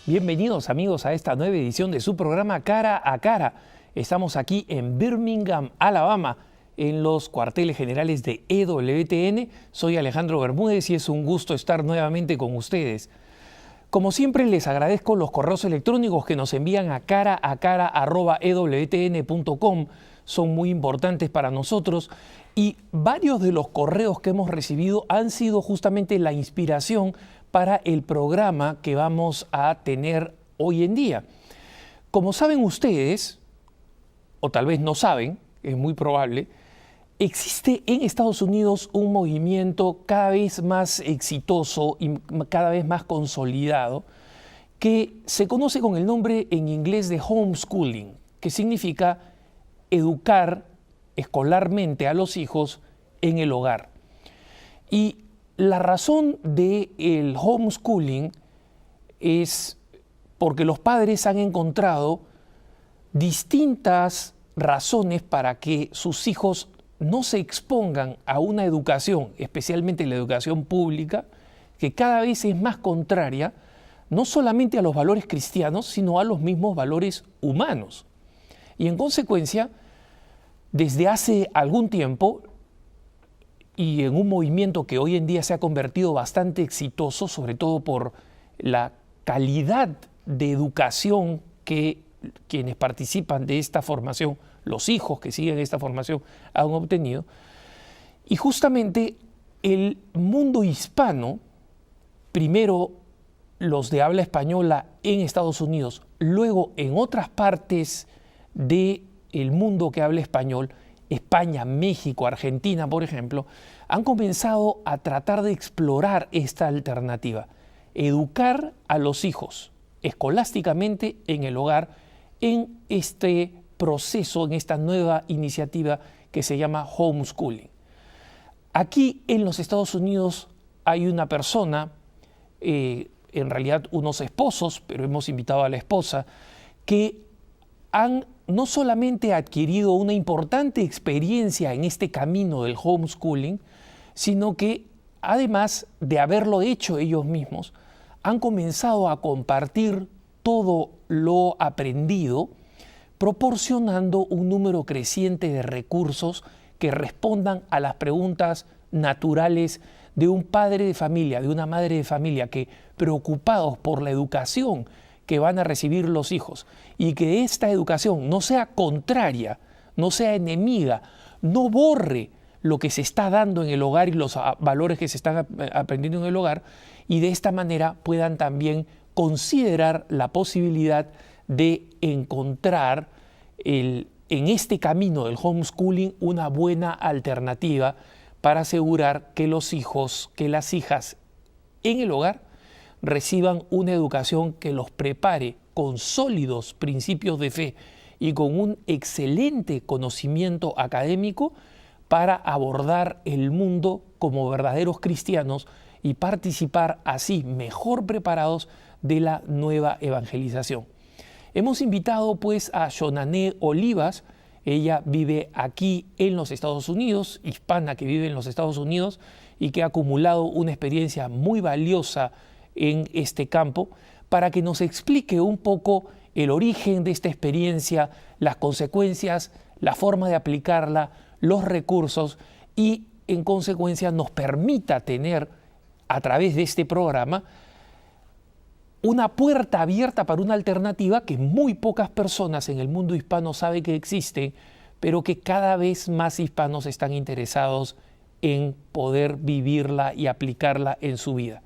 Bienvenidos amigos a esta nueva edición de su programa Cara a Cara. Estamos aquí en Birmingham, Alabama, en los cuarteles generales de EWTN. Soy Alejandro Bermúdez y es un gusto estar nuevamente con ustedes. Como siempre les agradezco los correos electrónicos que nos envían a caraacara@ewtn.com. Son muy importantes para nosotros y varios de los correos que hemos recibido han sido justamente la inspiración para el programa que vamos a tener hoy en día. Como saben ustedes, o tal vez no saben, es muy probable, existe en Estados Unidos un movimiento cada vez más exitoso y cada vez más consolidado que se conoce con el nombre en inglés de homeschooling, que significa educar escolarmente a los hijos en el hogar. Y la razón del homeschooling es porque los padres han encontrado distintas razones para que sus hijos no se expongan a una educación, especialmente la educación pública, que cada vez es más contraria no solamente a los valores cristianos, sino a los mismos valores humanos. Y en consecuencia, desde hace algún tiempo, y en un movimiento que hoy en día se ha convertido bastante exitoso, sobre todo por la calidad de educación que quienes participan de esta formación, los hijos que siguen esta formación, han obtenido. Y justamente el mundo hispano, primero los de habla española en Estados Unidos, luego en otras partes del mundo que habla español, España, México, Argentina, por ejemplo, han comenzado a tratar de explorar esta alternativa, educar a los hijos escolásticamente en el hogar en este proceso, en esta nueva iniciativa que se llama homeschooling. Aquí en los Estados Unidos hay una persona, en realidad unos esposos, pero hemos invitado a la esposa, que han no solamente adquirido una importante experiencia en este camino del homeschooling, sino que además de haberlo hecho ellos mismos, han comenzado a compartir todo lo aprendido, proporcionando un número creciente de recursos que respondan a las preguntas naturales de un padre de familia, de una madre de familia, que preocupados por la educación que van a recibir los hijos y que esta educación no sea contraria, no sea enemiga, no borre lo que se está dando en el hogar y los valores que se están aprendiendo en el hogar, y de esta manera puedan también considerar la posibilidad de encontrar en este camino del homeschooling una buena alternativa para asegurar que los hijos, que las hijas en el hogar reciban una educación que los prepare con sólidos principios de fe y con un excelente conocimiento académico para abordar el mundo como verdaderos cristianos y participar así mejor preparados de la nueva evangelización. Hemos invitado pues a Xonané Olivas. Ella vive aquí en los Estados Unidos, hispana que vive en los Estados Unidos y que ha acumulado una experiencia muy valiosa en este campo, para que nos explique un poco el origen de esta experiencia, las consecuencias, la forma de aplicarla, los recursos y en consecuencia nos permita tener a través de este programa una puerta abierta para una alternativa que muy pocas personas en el mundo hispano saben que existe, pero que cada vez más hispanos están interesados en poder vivirla y aplicarla en su vida.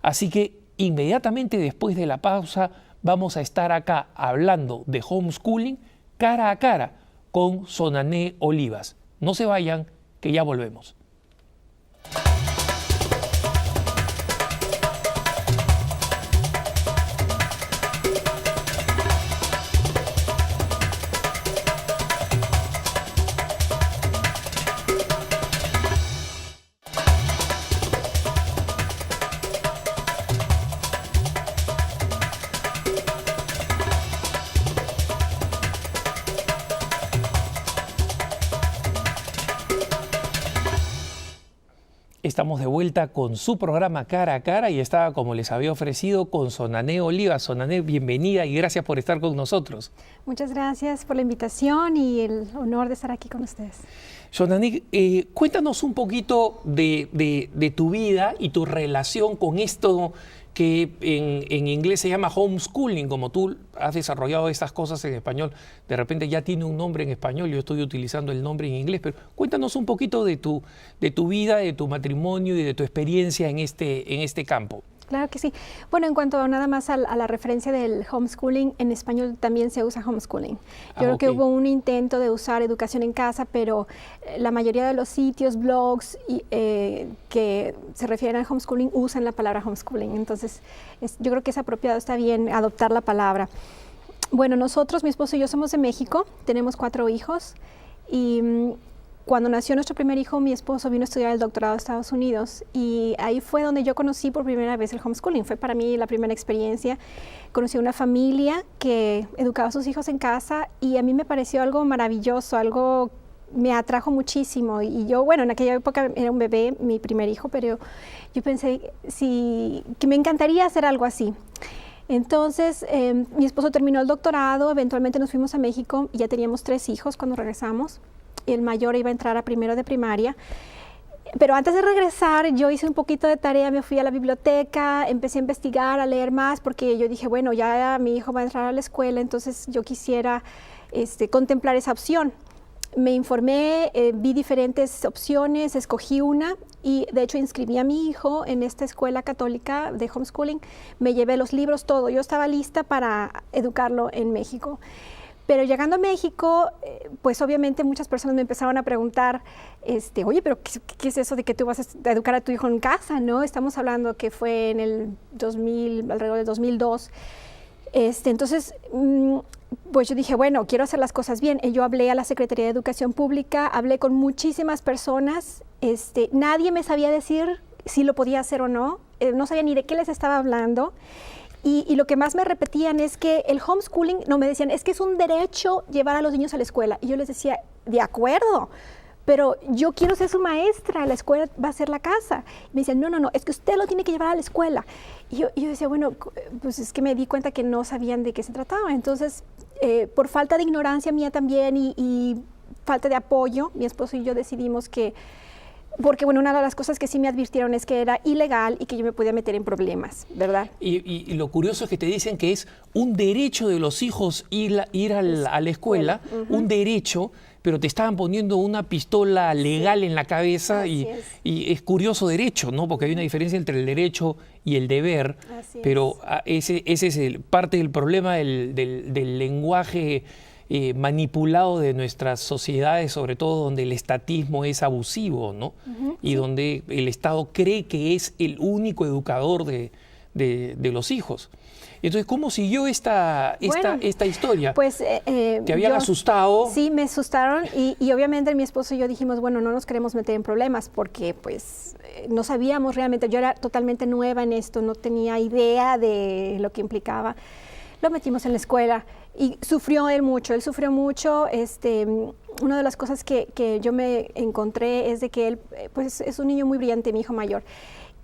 Así que inmediatamente después de la pausa vamos a estar acá hablando de homeschooling cara a cara con Xonané Olivas. No se vayan, que ya volvemos. Estamos de vuelta con su programa Cara a Cara y estaba, como les había ofrecido, con Sonané Oliva. Sonané, bienvenida y gracias por estar con nosotros. Muchas gracias por la invitación y el honor de estar aquí con ustedes. Sonané, cuéntanos un poquito de tu vida y tu relación con esto que en inglés se llama homeschooling. Como tú has desarrollado estas cosas en español, de repente ya tiene un nombre en español, yo estoy utilizando el nombre en inglés, pero cuéntanos un poquito de tu vida, de tu matrimonio y de tu experiencia en este campo. Claro que sí. Bueno, en cuanto nada más a la referencia del homeschooling, en español también se usa homeschooling. Yo creo que hubo un intento de usar educación en casa, pero la mayoría de los sitios, blogs que se refieren al homeschooling usan la palabra homeschooling. Entonces, yo creo que es apropiado, está bien adoptar la palabra. Bueno, nosotros, mi esposo y yo somos de México, tenemos 4 hijos y cuando nació nuestro primer hijo, mi esposo vino a estudiar el doctorado a Estados Unidos y ahí fue donde yo conocí por primera vez el homeschooling. Fue para mí la primera experiencia. Conocí una familia que educaba a sus hijos en casa y a mí me pareció algo maravilloso, algo me atrajo muchísimo. Y yo, bueno, en aquella época era un bebé, mi primer hijo, pero yo pensé que me encantaría hacer algo así. Entonces, mi esposo terminó el doctorado, eventualmente nos fuimos a México y ya teníamos 3 hijos cuando regresamos. El mayor iba a entrar a primero de primaria. Pero antes de regresar, yo hice un poquito de tarea, me fui a la biblioteca, empecé a investigar, a leer más, porque yo dije, bueno, ya mi hijo va a entrar a la escuela, entonces yo quisiera contemplar esa opción. Me informé, vi diferentes opciones, escogí una y de hecho inscribí a mi hijo en esta escuela católica de homeschooling. Me llevé los libros, todo. Yo estaba lista para educarlo en México. Pero llegando a México, pues obviamente muchas personas me empezaron a preguntar, oye, pero ¿qué es eso de que tú vas a educar a tu hijo en casa, no? Estamos hablando que fue en el 2000, alrededor del 2002. Entonces, pues yo dije, bueno, quiero hacer las cosas bien. Yo hablé a la Secretaría de Educación Pública, hablé con muchísimas personas. Nadie me sabía decir si lo podía hacer o no. No sabía ni de qué les estaba hablando. Y lo que más me repetían es que el homeschooling, no, me decían, es que es un derecho llevar a los niños a la escuela. Y yo les decía, de acuerdo, pero yo quiero ser su maestra, la escuela va a ser la casa. Y me decían, no, es que usted lo tiene que llevar a la escuela. Y yo decía, bueno, pues es que me di cuenta que no sabían de qué se trataba. Entonces, por falta de ignorancia mía también y falta de apoyo, mi esposo y yo decidimos que, porque bueno, una de las cosas que sí me advirtieron es que era ilegal y que yo me podía meter en problemas, ¿verdad? Y lo curioso es que te dicen que es un derecho de los hijos ir a la escuela, un derecho, pero te estaban poniendo una pistola legal en la cabeza y es curioso derecho, ¿no? Porque hay una diferencia entre el derecho y el deber, pero ese es parte del problema del lenguaje manipulado de nuestras sociedades, sobre todo donde el estatismo es abusivo, ¿no? Y donde el Estado cree que es el único educador de los hijos. Entonces, ¿cómo siguió esta historia? Pues, ¿Te habían asustado? Sí, me asustaron y obviamente mi esposo y yo dijimos, bueno, no nos queremos meter en problemas porque pues no sabíamos realmente, yo era totalmente nueva en esto, no tenía idea de lo que implicaba. Lo metimos en la escuela y sufrió él sufrió mucho. Una de las cosas que yo me encontré es de que él pues es un niño muy brillante, mi hijo mayor.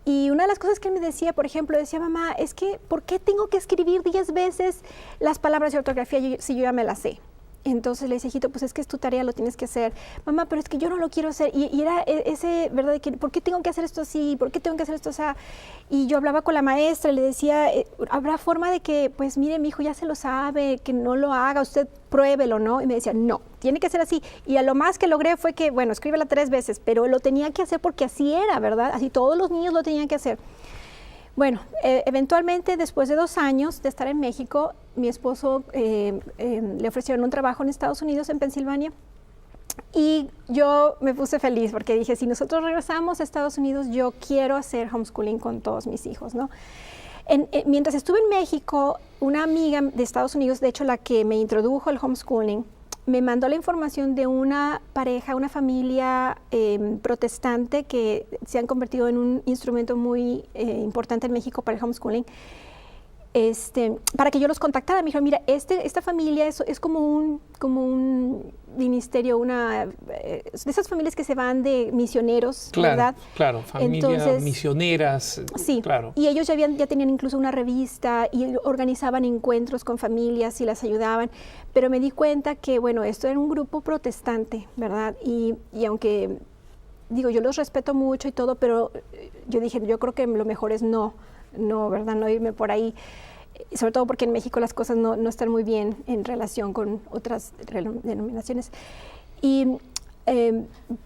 Y una de las cosas que él me decía, por ejemplo, decía, mamá, es que ¿por qué tengo que escribir 10 veces las palabras de ortografía si yo ya me las sé? Entonces le dije, hijito, pues es que es tu tarea, lo tienes que hacer. Mamá, pero es que yo no lo quiero hacer. Y era ese, ¿verdad? De que, ¿por qué tengo que hacer esto así? ¿Por qué tengo que hacer esto así? Y yo hablaba con la maestra y le decía, ¿habrá forma de que, pues mire, mi hijo ya se lo sabe, que no lo haga, usted pruébelo, ¿no? Y me decía, no, tiene que ser así. Y a lo más que logré fue que, bueno, escríbela 3 veces, pero lo tenía que hacer porque así era, ¿verdad? Así todos los niños lo tenían que hacer. Bueno, eventualmente, después de 2 años de estar en México, mi esposo le ofrecieron un trabajo en Estados Unidos, en Pensilvania, y yo me puse feliz porque dije, si nosotros regresamos a Estados Unidos, yo quiero hacer homeschooling con todos mis hijos, ¿no? Mientras estuve en México, una amiga de Estados Unidos, de hecho la que me introdujo al homeschooling, me mandó la información de una pareja, una familia protestante que se han convertido en un instrumento muy importante en México para el homeschooling. para que yo los contactara. Me dijeron, mira, esta familia es como un ministerio, de esas familias que se van de misioneros, claro, ¿verdad? Claro, familias misioneras. Sí, claro. Y ellos ya tenían incluso una revista y organizaban encuentros con familias y las ayudaban, pero me di cuenta que, bueno, esto era un grupo protestante, ¿verdad? Y aunque, digo, yo los respeto mucho y todo, pero yo dije, yo creo que lo mejor es no, ¿verdad? No irme por ahí, sobre todo porque en México las cosas no están muy bien en relación con otras denominaciones. Y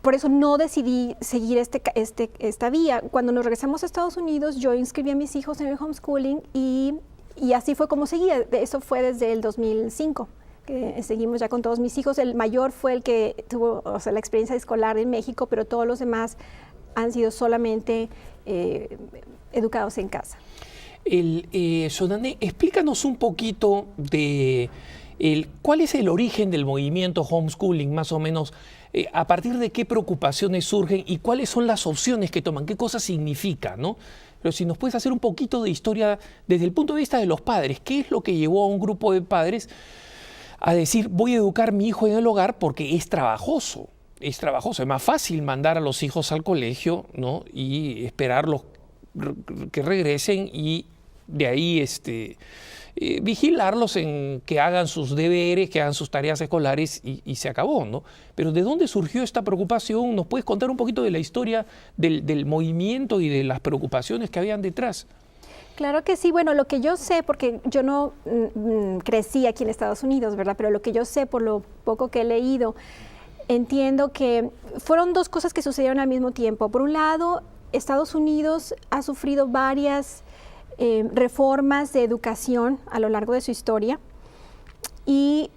por eso no decidí seguir esta vía. Cuando nos regresamos a Estados Unidos, yo inscribí a mis hijos en el homeschooling y así fue como seguía. Eso fue desde el 2005. Que seguimos ya con todos mis hijos. El mayor fue el que tuvo, o sea, la experiencia escolar en México, pero todos los demás han sido solamente educados en casa. Sonané, explícanos un poquito de cuál es el origen del movimiento homeschooling, más o menos, a partir de qué preocupaciones surgen y cuáles son las opciones que toman, qué cosa significa, ¿no? Pero si nos puedes hacer un poquito de historia desde el punto de vista de los padres, ¿qué es lo que llevó a un grupo de padres a decir, voy a educar a mi hijo en el hogar porque es trabajoso? Es trabajoso, es más fácil mandar a los hijos al colegio, ¿no? Y esperarlos que regresen y de ahí vigilarlos en que hagan sus deberes, que hagan sus tareas escolares y se acabó, ¿no? Pero ¿de dónde surgió esta preocupación? ¿Nos puedes contar un poquito de la historia del movimiento y de las preocupaciones que habían detrás? Claro que sí. Bueno, lo que yo sé, porque yo no crecí aquí en Estados Unidos, ¿verdad? Pero lo que yo sé por lo poco que he leído, entiendo que fueron dos cosas que sucedieron al mismo tiempo. Por un lado, Estados Unidos ha sufrido varias reformas de educación a lo largo de su historia y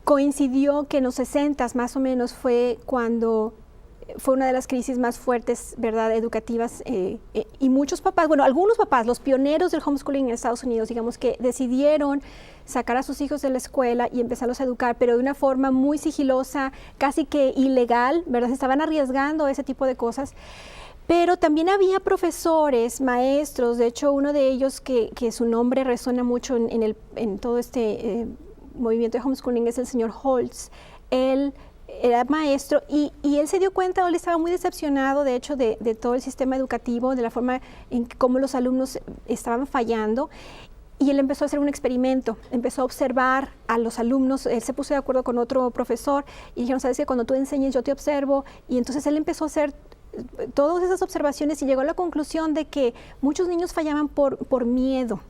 coincidió que en los 60s más o menos fue cuando fue una de las crisis más fuertes, ¿verdad?, educativas, y muchos papás, bueno, algunos papás, los pioneros del homeschooling en Estados Unidos, digamos que decidieron sacar a sus hijos de la escuela y empezarlos a educar, pero de una forma muy sigilosa, casi que ilegal, ¿verdad? Se estaban arriesgando ese tipo de cosas. Pero también había profesores, maestros, de hecho uno de ellos que su nombre resuena mucho en todo este movimiento de homeschooling es el señor Holtz. Él era maestro y él se dio cuenta, él estaba muy decepcionado de hecho de todo el sistema educativo, de la forma en cómo los alumnos estaban fallando. Y él empezó a hacer un experimento, empezó a observar a los alumnos, él se puso de acuerdo con otro profesor y dijeron, sabes que cuando tú enseñes yo te observo, y entonces él empezó a hacer todas esas observaciones y llegó a la conclusión de que muchos niños fallaban por miedo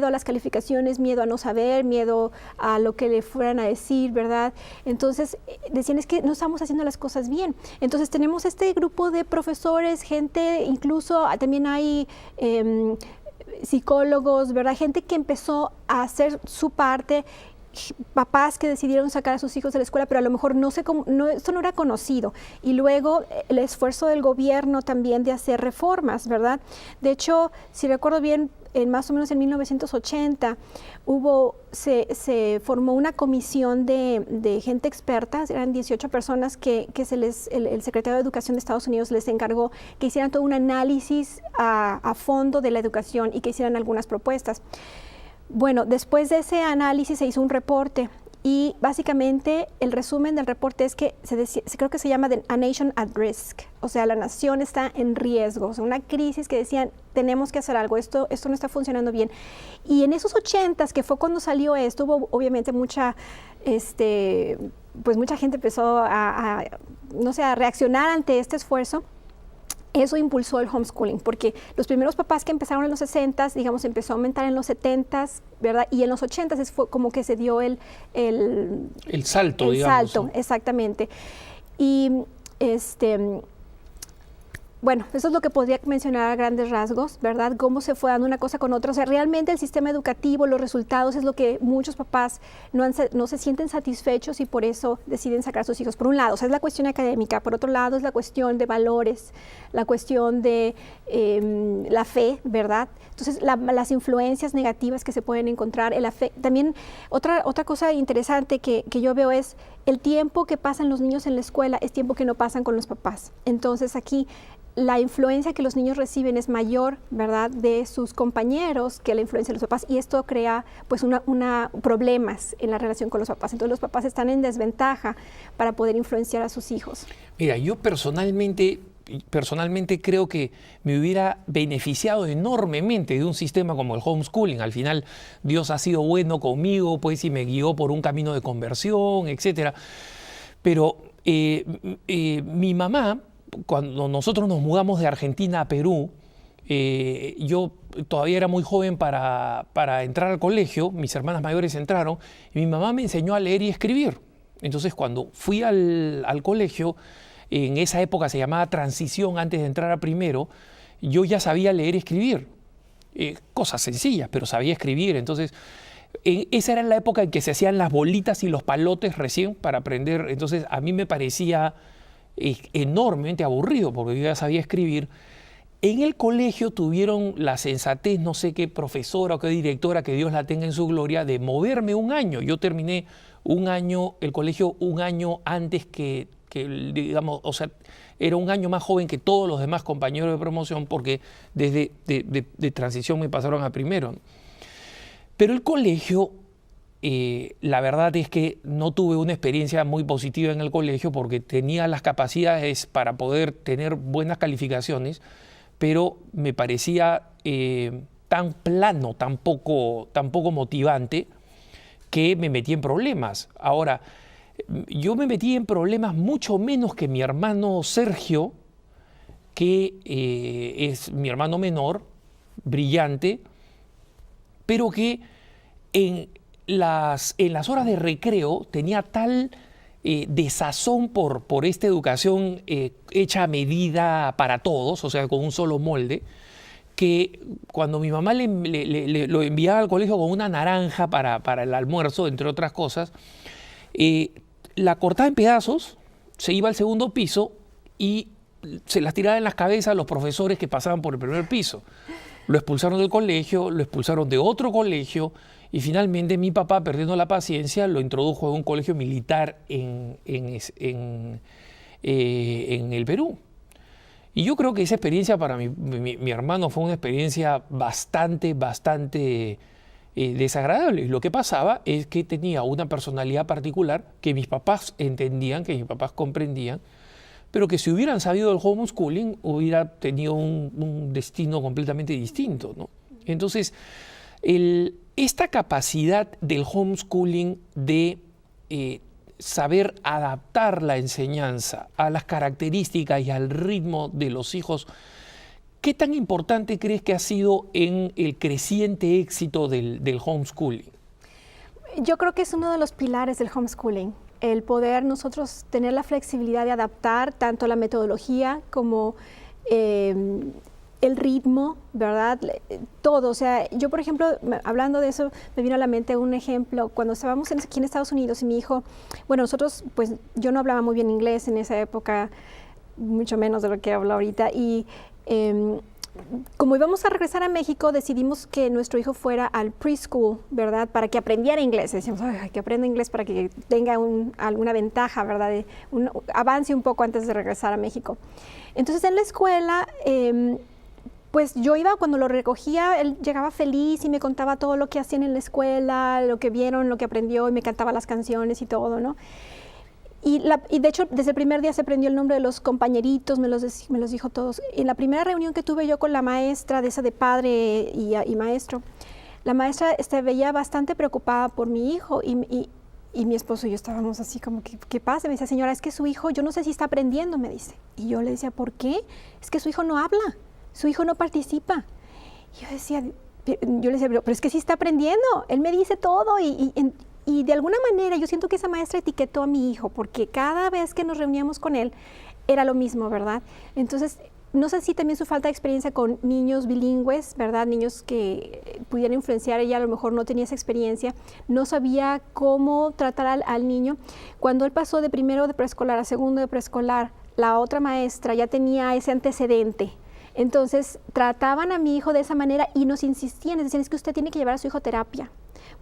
a las calificaciones, miedo a no saber, miedo a lo que le fueran a decir, ¿verdad? Entonces decían, es que no estamos haciendo las cosas bien. Entonces tenemos este grupo de profesores, gente, incluso también hay psicólogos, ¿verdad? Gente que empezó a hacer su parte, papás que decidieron sacar a sus hijos de la escuela, pero a lo mejor esto no era conocido. Y luego el esfuerzo del gobierno también de hacer reformas, ¿verdad? De hecho, si recuerdo bien, más o menos en 1980 se formó una comisión de gente experta, eran 18 personas que el secretario de Educación de Estados Unidos les encargó que hicieran todo un análisis a fondo de la educación y que hicieran algunas propuestas. Bueno, después de ese análisis se hizo un reporte y básicamente el resumen del reporte es que creo que se llama A Nation at Risk, o sea, la nación está en riesgo, o sea, una crisis que decían, tenemos que hacer algo, esto no está funcionando bien. Y en esos 80s, que fue cuando salió esto, hubo obviamente mucha gente empezó a reaccionar ante este esfuerzo. Eso impulsó el homeschooling, porque los primeros papás que empezaron en los 60s, digamos, empezó a aumentar en los 70s, ¿verdad? Y en los 80s fue como que se dio el salto, digamos. Salto, exactamente. Y bueno, eso es lo que podría mencionar a grandes rasgos, ¿verdad? Cómo se fue dando una cosa con otra. O sea, realmente el sistema educativo, los resultados es lo que muchos papás no se sienten satisfechos y por eso deciden sacar a sus hijos. Por un lado, o sea, es la cuestión académica. Por otro lado, es la cuestión de valores, la cuestión de la fe, ¿verdad? Entonces, las influencias negativas que se pueden encontrar, también otra cosa interesante que yo veo es el tiempo que pasan los niños en la escuela es tiempo que no pasan con los papás. Entonces aquí la influencia que los niños reciben es mayor, ¿verdad?, de sus compañeros que la influencia de los papás, y esto crea pues problemas en la relación con los papás. Entonces los papás están en desventaja para poder influenciar a sus hijos. Mira, yo personalmente creo que me hubiera beneficiado enormemente de un sistema como el homeschooling. Al final Dios ha sido bueno conmigo, pues, y me guió por un camino de conversión, etcétera. Pero mi mamá, cuando nosotros nos mudamos de Argentina a Perú, yo todavía era muy joven para entrar al colegio, mis hermanas mayores entraron, y mi mamá me enseñó a leer y escribir. Entonces, cuando fui al colegio, en esa época se llamaba transición antes de entrar a primero, yo ya sabía leer y escribir. Cosas sencillas, pero sabía escribir. Entonces, esa era la época en que se hacían las bolitas y los palotes recién para aprender. Entonces, a mí me parecía enormemente aburrido porque yo ya sabía escribir. En el colegio tuvieron la sensatez, no sé qué profesora o qué directora, que Dios la tenga en su gloria, de moverme un año. Yo terminé el colegio un año antes que digamos, o sea, era un año más joven que todos los demás compañeros de promoción, porque desde de transición me pasaron a primero. Pero el colegio, la verdad es que no tuve una experiencia muy positiva en el colegio porque tenía las capacidades para poder tener buenas calificaciones, pero me parecía tan plano, tan poco motivante, que me metí en problemas. Ahora, yo me metí en problemas mucho menos que mi hermano Sergio, que es mi hermano menor, brillante, pero que en las horas de recreo tenía tal desazón por esta educación hecha a medida para todos, o sea, con un solo molde, que cuando mi mamá lo enviaba al colegio con una naranja para el almuerzo, entre otras cosas, la cortaba en pedazos, se iba al segundo piso y se las tiraba en las cabezas a los profesores que pasaban por el primer piso. Lo expulsaron del colegio, lo expulsaron de otro colegio y finalmente mi papá, perdiendo la paciencia, lo introdujo en un colegio militar en el Perú. Y yo creo que esa experiencia para mi hermano fue una experiencia bastante desagradable. Lo que pasaba es que tenía una personalidad particular que mis papás entendían, que mis papás comprendían, pero que si hubieran sabido del homeschooling hubiera tenido un destino completamente distinto, ¿no? Entonces, esta capacidad del homeschooling de saber adaptar la enseñanza a las características y al ritmo de los hijos, ¿qué tan importante crees que ha sido en el creciente éxito del homeschooling? Yo creo que es uno de los pilares del homeschooling, el poder nosotros tener la flexibilidad de adaptar tanto la metodología como el ritmo, ¿verdad? Todo, o sea, yo por ejemplo, hablando de eso, me vino a la mente un ejemplo, cuando estábamos aquí en Estados Unidos y mi hijo, bueno, nosotros, pues yo no hablaba muy bien inglés en esa época, mucho menos de lo que hablo ahorita, y como íbamos a regresar a México, decidimos que nuestro hijo fuera al preschool, ¿verdad? Para que aprendiera inglés. Decíamos, que aprenda inglés para que tenga alguna ventaja, ¿verdad? Avance un poco antes de regresar a México. Entonces, en la escuela, pues yo iba, cuando lo recogía, él llegaba feliz y me contaba todo lo que hacían en la escuela, lo que vieron, lo que aprendió, y me cantaba las canciones y todo, ¿no? Y de hecho, desde el primer día se aprendió el nombre de los compañeritos, me los dijo todos. En la primera reunión que tuve yo con la maestra, de esa de padre y maestro, la maestra veía bastante preocupada por mi hijo y mi esposo y yo estábamos así como, ¿qué pasa? Me decía, señora, es que su hijo, yo no sé si está aprendiendo, me dice. Y yo le decía, ¿por qué? Es que su hijo no habla, su hijo no participa. Y yo le decía, pero es que sí está aprendiendo, él me dice todo y de alguna manera yo siento que esa maestra etiquetó a mi hijo, porque cada vez que nos reuníamos con él era lo mismo, ¿verdad? Entonces, no sé si también su falta de experiencia con niños bilingües, ¿verdad? Niños que pudieran influenciar, ella a lo mejor no tenía esa experiencia, no sabía cómo tratar al niño. Cuando él pasó de primero de preescolar a segundo de preescolar, la otra maestra ya tenía ese antecedente. Entonces, trataban a mi hijo de esa manera y nos insistían, decían, es que usted tiene que llevar a su hijo a terapia,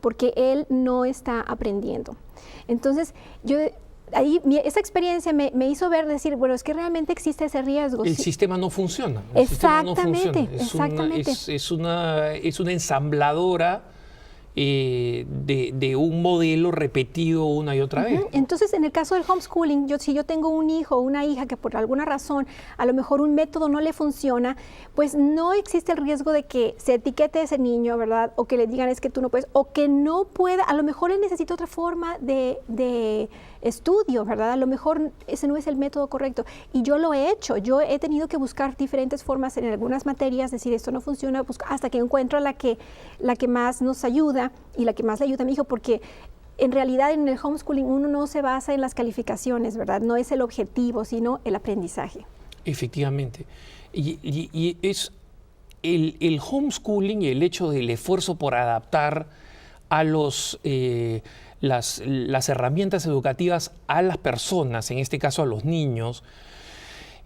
porque él no está aprendiendo. Entonces, yo ahí esa experiencia me hizo decir, bueno, es que realmente existe ese riesgo. El sistema no funciona. Exactamente. Es una ensambladora de un modelo repetido una y otra vez. Entonces, en el caso del homeschooling, si yo tengo un hijo o una hija que por alguna razón a lo mejor un método no le funciona, pues no existe el riesgo de que se etiquete a ese niño, ¿verdad? O que le digan es que tú no puedes, o que no pueda, a lo mejor él necesita otra forma de estudio, ¿verdad? A lo mejor ese no es el método correcto. Y yo lo he hecho, yo he tenido que buscar diferentes formas en algunas materias, decir esto no funciona, hasta que encuentro la que más nos ayuda y la que más le ayuda a mi hijo, porque en realidad en el homeschooling uno no se basa en las calificaciones, ¿verdad? No es el objetivo, sino el aprendizaje. Efectivamente. Y es el homeschooling y el hecho del esfuerzo por adaptar a las herramientas educativas a las personas, en este caso a los niños,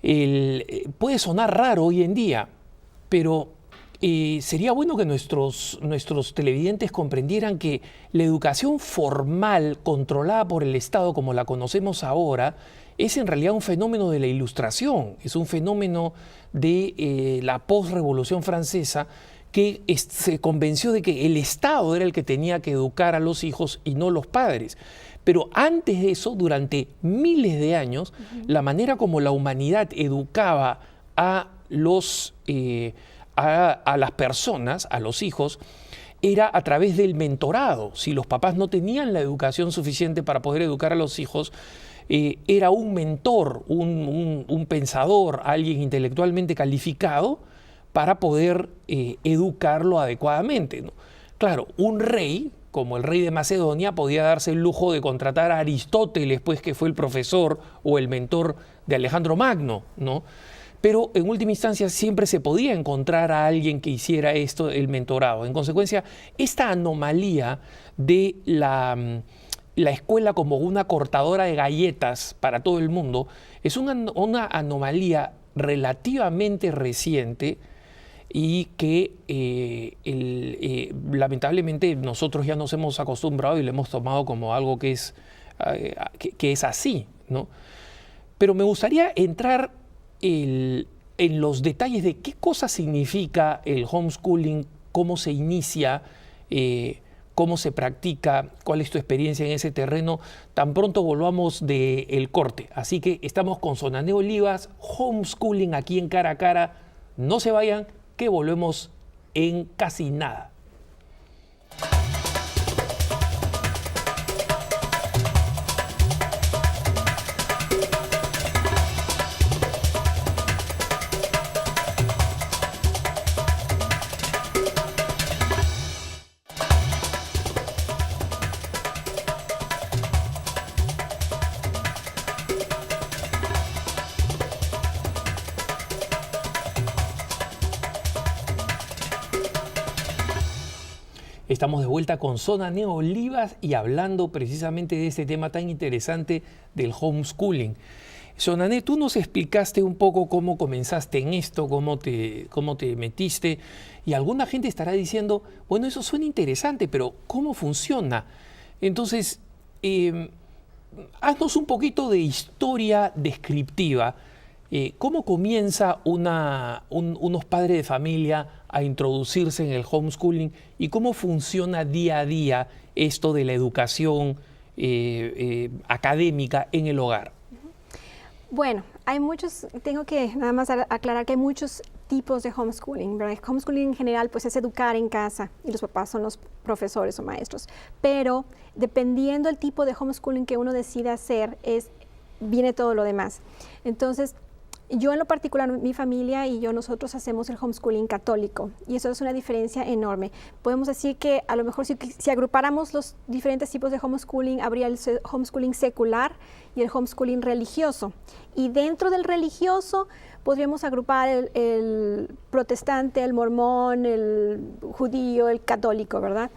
puede sonar raro hoy en día, pero sería bueno que nuestros televidentes comprendieran que la educación formal controlada por el Estado, como la conocemos ahora, es en realidad un fenómeno de la Ilustración, es un fenómeno de la posrevolución francesa, que se convenció de que el Estado era el que tenía que educar a los hijos y no los padres. Pero antes de eso, durante miles de años, la manera como la humanidad educaba a las personas, a los hijos, era a través del mentorado. Si los papás no tenían la educación suficiente para poder educar a los hijos, era un mentor, un pensador, alguien intelectualmente calificado para poder educarlo adecuadamente, ¿no? Claro, un rey, como el rey de Macedonia, podía darse el lujo de contratar a Aristóteles, pues, que fue el profesor o el mentor de Alejandro Magno, ¿no? Pero en última instancia siempre se podía encontrar a alguien que hiciera esto, el mentorado. En consecuencia, esta anomalía de la escuela como una cortadora de galletas para todo el mundo es una anomalía relativamente reciente y que lamentablemente nosotros ya nos hemos acostumbrado y lo hemos tomado como algo que es así, ¿no? Pero me gustaría entrar en los detalles de qué cosa significa el homeschooling, cómo se inicia, cómo se practica, cuál es tu experiencia en ese terreno, tan pronto volvamos del corte. Así que estamos con Sonané Olivas, homeschooling aquí en Cara a Cara. No se vayan, que volvemos en casi nada. Estamos de vuelta con Sonané Olivas y hablando precisamente de este tema tan interesante del homeschooling. Sonané, tú nos explicaste un poco cómo comenzaste en esto, cómo te metiste, y alguna gente estará diciendo, bueno, eso suena interesante, pero ¿cómo funciona? Entonces, haznos un poquito de historia descriptiva. ¿Cómo comienza unos padres de familia a introducirse en el homeschooling y cómo funciona día a día esto de la educación académica en el hogar? Bueno, tengo que nada más aclarar que hay muchos tipos de homeschooling, ¿verdad? El homeschooling en general pues es educar en casa y los papás son los profesores o maestros, pero dependiendo del tipo de homeschooling que uno decida hacer, viene todo lo demás. Entonces, yo en lo particular, mi familia y nosotros hacemos el homeschooling católico y eso es una diferencia enorme. Podemos decir que a lo mejor si agrupáramos los diferentes tipos de homeschooling, habría el homeschooling secular y el homeschooling religioso. Y dentro del religioso podríamos agrupar el protestante, el mormón, el judío, el católico, ¿verdad?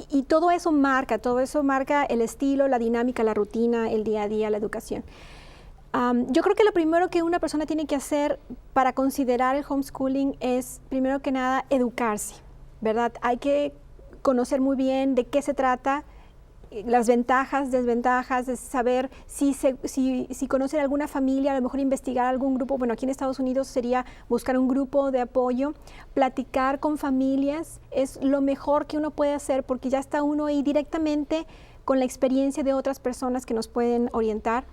Y todo eso marca el estilo, la dinámica, la rutina, el día a día, la educación. Yo creo que lo primero que una persona tiene que hacer para considerar el homeschooling es, primero que nada, educarse, ¿verdad? Hay que conocer muy bien de qué se trata, las ventajas, desventajas, de saber si conocen alguna familia, a lo mejor investigar algún grupo. Bueno, aquí en Estados Unidos sería buscar un grupo de apoyo, platicar con familias, es lo mejor que uno puede hacer porque ya está uno ahí directamente con la experiencia de otras personas que nos pueden orientar.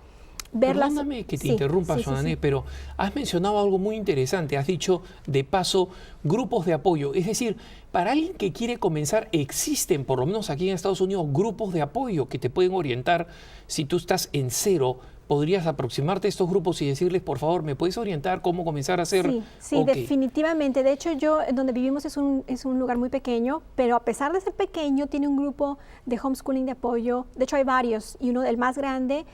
Perdóname que te interrumpa, Sonané, pero has mencionado algo muy interesante. Has dicho, de paso, grupos de apoyo. Es decir, para alguien que quiere comenzar, existen, por lo menos aquí en Estados Unidos, grupos de apoyo que te pueden orientar. Si tú estás en cero, podrías aproximarte a estos grupos y decirles, por favor, ¿me puedes orientar cómo comenzar a hacer? Sí, okay. Definitivamente. De hecho, donde vivimos es un lugar muy pequeño, pero a pesar de ser pequeño, tiene un grupo de homeschooling de apoyo. De hecho, hay varios, y el más grande,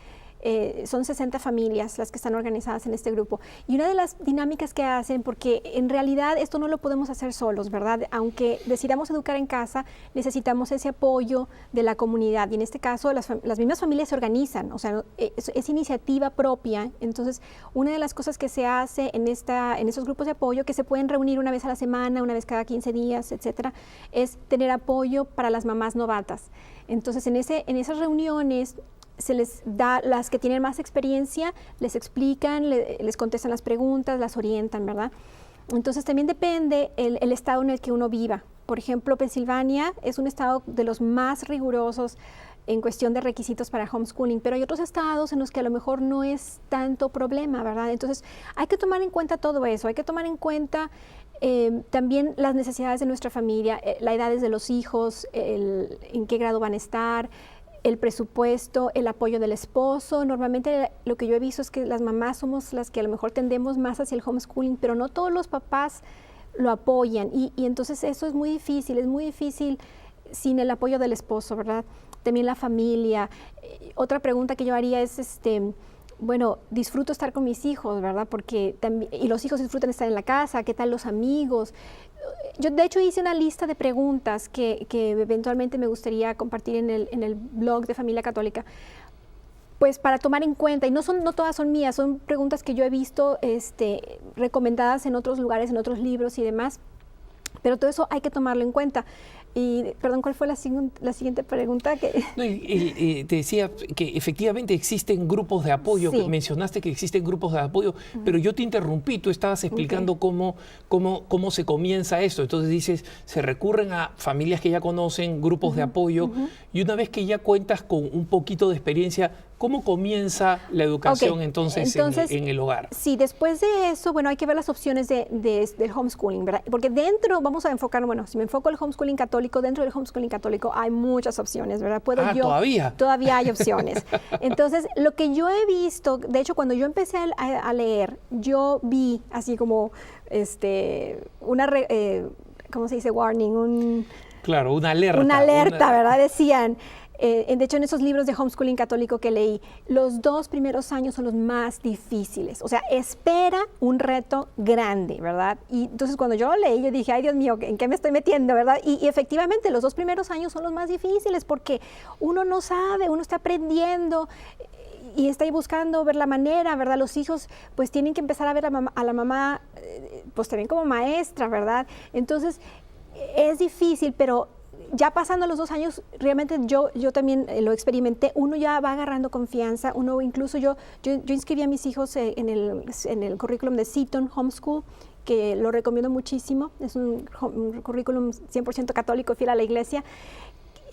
son 60 familias las que están organizadas en este grupo. Y una de las dinámicas que hacen, porque en realidad esto no lo podemos hacer solos, ¿verdad? Aunque decidamos educar en casa, necesitamos ese apoyo de la comunidad. Y en este caso, las mismas familias se organizan, o sea, es iniciativa propia. Entonces, una de las cosas que se hace en esos grupos de apoyo, que se pueden reunir una vez a la semana, una vez cada 15 días, etcétera, es tener apoyo para las mamás novatas. Entonces, en esas reuniones, se les da, las que tienen más experiencia, les explican, les contestan las preguntas, las orientan, ¿verdad? Entonces también depende el estado en el que uno viva. Por ejemplo, Pensilvania es un estado de los más rigurosos en cuestión de requisitos para homeschooling, pero hay otros estados en los que a lo mejor no es tanto problema, ¿verdad? Entonces hay que tomar en cuenta todo eso, hay que tomar en cuenta también las necesidades de nuestra familia, la edad de los hijos, en qué grado van a estar, el presupuesto, el apoyo del esposo. Normalmente lo que yo he visto es que las mamás somos las que a lo mejor tendemos más hacia el homeschooling, pero no todos los papás lo apoyan y entonces eso es muy difícil sin el apoyo del esposo, ¿verdad? También la familia. Otra pregunta que yo haría es, bueno, disfruto estar con mis hijos, ¿verdad? Porque y los hijos disfrutan estar en la casa, ¿qué tal los amigos? Yo, de hecho, hice una lista de preguntas que eventualmente me gustaría compartir en el blog de Familia Católica, pues para tomar en cuenta, y no todas son mías, son preguntas que yo he visto recomendadas en otros lugares, en otros libros y demás, pero todo eso hay que tomarlo en cuenta. Y, perdón, ¿cuál fue la siguiente pregunta? No, te decía que efectivamente existen grupos de apoyo, sí. Mencionaste que existen grupos de apoyo, pero yo te interrumpí, tú estabas explicando cómo se comienza esto. Entonces dices, se recurren a familias que ya conocen, grupos de apoyo, y una vez que ya cuentas con un poquito de experiencia, ¿cómo comienza la educación entonces en el hogar? Sí, después de eso, bueno, hay que ver las opciones del homeschooling, ¿verdad? Porque dentro, vamos a enfocar, bueno, si me enfoco en el homeschooling católico, dentro del homeschooling católico hay muchas opciones, ¿verdad? ¿Todavía? Todavía hay opciones. Entonces, lo que yo he visto, de hecho, cuando yo empecé a leer, yo vi así como ¿cómo se dice? Warning, claro, una alerta. Una alerta, ¿verdad? Decían, de hecho, en esos libros de homeschooling católico que leí, los 2 primeros años son los más difíciles. O sea, espera un reto grande, ¿verdad? Y entonces cuando yo lo leí, yo dije, ay, Dios mío, ¿en qué me estoy metiendo, verdad? Y efectivamente, los 2 primeros años son los más difíciles porque uno no sabe, uno está aprendiendo y está ahí buscando ver la manera, ¿verdad? Los hijos pues tienen que empezar a ver a la mamá pues también como maestra, ¿verdad? Entonces, es difícil, pero ya pasando los 2 años, realmente yo también lo experimenté, uno ya va agarrando confianza, uno incluso yo inscribí a mis hijos en el currículum de Seton Homeschool, que lo recomiendo muchísimo, es un currículum 100% católico, fiel a la iglesia.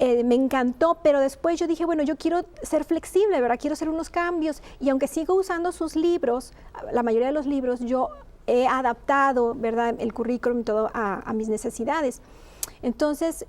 Me encantó, pero después yo dije, bueno, yo quiero ser flexible, ¿verdad? Quiero hacer unos cambios, y aunque sigo usando sus libros, la mayoría de los libros, yo he adaptado, ¿verdad?, el currículum y todo a mis necesidades. Entonces,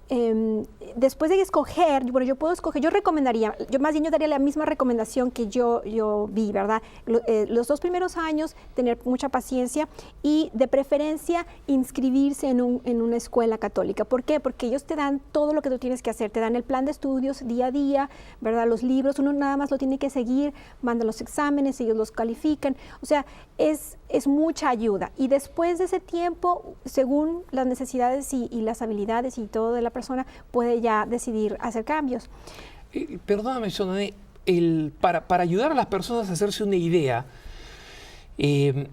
después de escoger, bueno, yo puedo escoger, yo daría la misma recomendación que yo vi, ¿verdad? Los 2 primeros años, tener mucha paciencia y, de preferencia, inscribirse en una escuela católica. ¿Por qué? Porque ellos te dan todo lo que tú tienes que hacer, te dan el plan de estudios día a día, ¿verdad? Los libros, uno nada más lo tiene que seguir, mandan los exámenes, ellos los califican, o sea, es mucha ayuda. Y después de ese tiempo, según las necesidades y las habilidades y todo de la persona, puede ya decidir hacer cambios. Perdóname, Sonané, para ayudar a las personas a hacerse una idea, en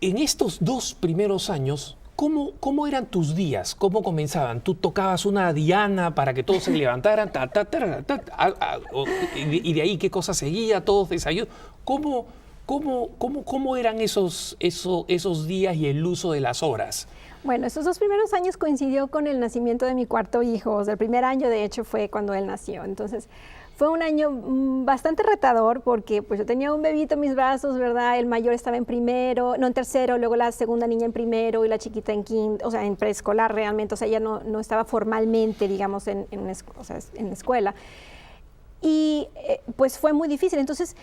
estos 2 primeros años, ¿Cómo eran tus días? ¿Cómo comenzaban? ¿Tú tocabas una diana para que todos se levantaran? Y de ahí, ¿qué cosa seguía? ¿Todos desayunos? ¿Cómo eran esos días y el uso de las horas? Bueno, estos 2 primeros años coincidió con el nacimiento de mi 4.º hijo. O sea, el primer año, de hecho, fue cuando él nació. Entonces, fue un año bastante retador porque pues yo tenía un bebito en mis brazos, ¿verdad? El mayor estaba en tercero, luego la segunda niña en primero y la chiquita en quinto, o sea, en preescolar realmente. O sea, ella no estaba formalmente, digamos, en la escuela. Y pues fue muy difícil. Entonces,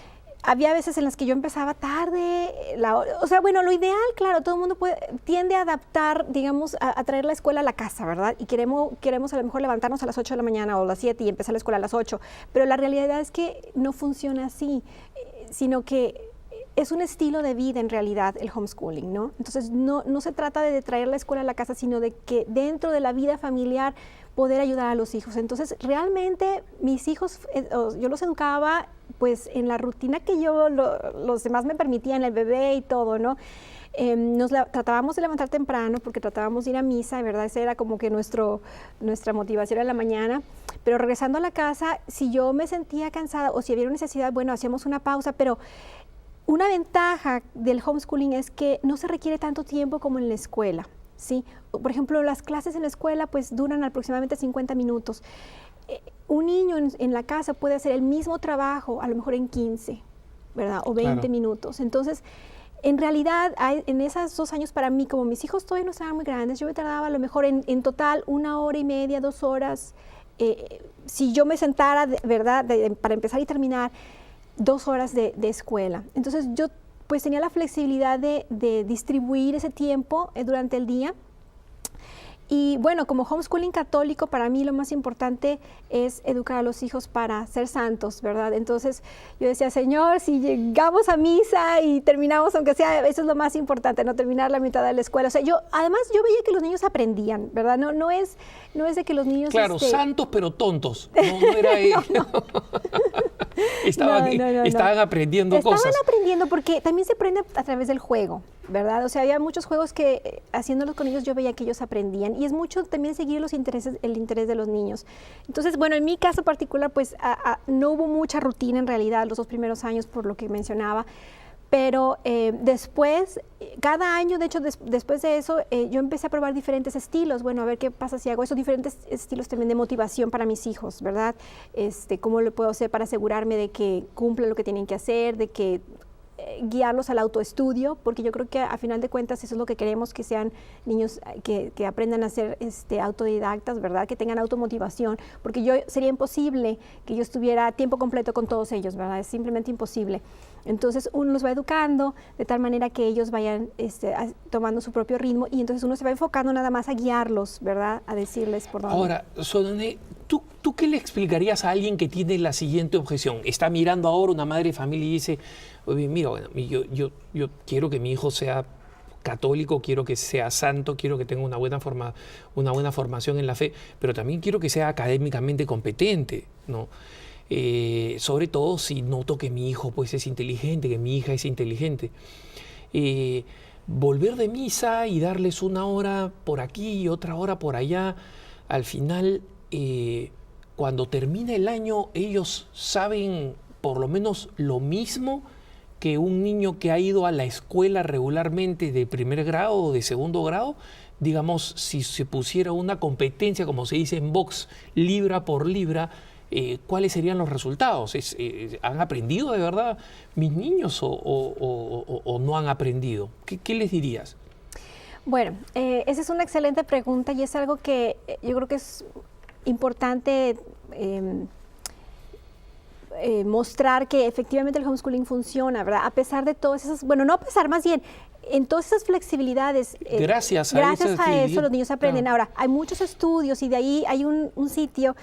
había veces en las que yo empezaba tarde, lo ideal, claro, todo el mundo tiende a adaptar, digamos, a traer la escuela a la casa, ¿verdad? Y queremos a lo mejor levantarnos a las 8 de la mañana o a las 7 y empezar la escuela a las 8, pero la realidad es que no funciona así, sino que es un estilo de vida en realidad el homeschooling, ¿no? Entonces no se trata de traer la escuela a la casa, sino de que dentro de la vida familiar poder ayudar a los hijos. Entonces realmente mis hijos, yo los educaba pues en la rutina que los demás me permitían, el bebé y todo, ¿no? Tratábamos de levantar temprano porque tratábamos de ir a misa, ¿verdad? Esa era como que nuestra motivación en la mañana. Pero regresando a la casa, si yo me sentía cansada o si había necesidad, bueno, hacíamos una pausa, pero una ventaja del homeschooling es que no se requiere tanto tiempo como en la escuela, ¿sí? Por ejemplo, las clases en la escuela pues duran aproximadamente 50 minutos. Un niño en la casa puede hacer el mismo trabajo a lo mejor en 15, ¿verdad? O 20 minutos. Entonces, en realidad, en esos 2 años para mí, como mis hijos todavía no estaban muy grandes, yo me tardaba a lo mejor en total 1 hora y media, 2 horas. Si yo me sentara, ¿verdad? Para empezar y terminar, 2 horas de escuela. Entonces, yo pues tenía la flexibilidad de distribuir ese tiempo durante el día. Y bueno, como homeschooling católico, para mí lo más importante es educar a los hijos para ser santos, ¿verdad? Entonces yo decía, Señor, si llegamos a misa y terminamos, aunque sea, eso es lo más importante, no terminar la mitad de la escuela. O sea, además yo veía que los niños aprendían, ¿verdad? No es de que los niños... Claro, santos pero tontos. No era ellos. Estaban aprendiendo cosas. Estaban aprendiendo porque también se aprende a través del juego, ¿verdad? O sea, había muchos juegos que haciéndolos con ellos yo veía que ellos aprendían y es mucho también seguir el interés de los niños. Entonces, bueno, en mi caso particular, pues no hubo mucha rutina en realidad los 2 primeros años por lo que mencionaba, pero después, cada año, de hecho, después de eso, yo empecé a probar diferentes estilos. Bueno, a ver qué pasa si hago eso, diferentes estilos también de motivación para mis hijos, ¿verdad? Cómo lo puedo hacer para asegurarme de que cumplan lo que tienen que hacer, de que guiarlos al autoestudio, porque yo creo que a final de cuentas eso es lo que queremos, que sean niños que aprendan a ser autodidactas, ¿verdad? Que tengan automotivación, porque sería imposible que yo estuviera a tiempo completo con todos ellos, ¿verdad? Es simplemente imposible. Entonces uno los va educando de tal manera que ellos vayan tomando su propio ritmo y entonces uno se va enfocando nada más a guiarlos, ¿verdad? A decirles por dónde. Ahora, Solange, ¿tú qué le explicarías a alguien que tiene la siguiente objeción? Está mirando ahora una madre de familia y dice, oye, mira, bueno, yo quiero que mi hijo sea católico, quiero que sea santo, quiero que tenga una buena formación en la fe, pero también quiero que sea académicamente competente, ¿no? Sobre todo si noto que mi hijo pues, es inteligente, que mi hija es inteligente. Volver de misa y darles 1 hora por aquí y otra hora por allá, al final, cuando termina el año, ellos saben por lo menos lo mismo que un niño que ha ido a la escuela regularmente de primer grado o de segundo grado. Digamos, si se pusiera una competencia, como se dice en box, libra por libra, ¿cuáles serían los resultados? ¿Han aprendido de verdad mis niños o no han aprendido? ¿Qué les dirías? Bueno, esa es una excelente pregunta y es algo que yo creo que es importante mostrar que efectivamente el homeschooling funciona, ¿verdad? A pesar de todas esas, bueno, no a pesar, más bien, en todas esas flexibilidades. Gracias a eso los niños aprenden. Claro. Ahora, hay muchos estudios y de ahí hay un sitio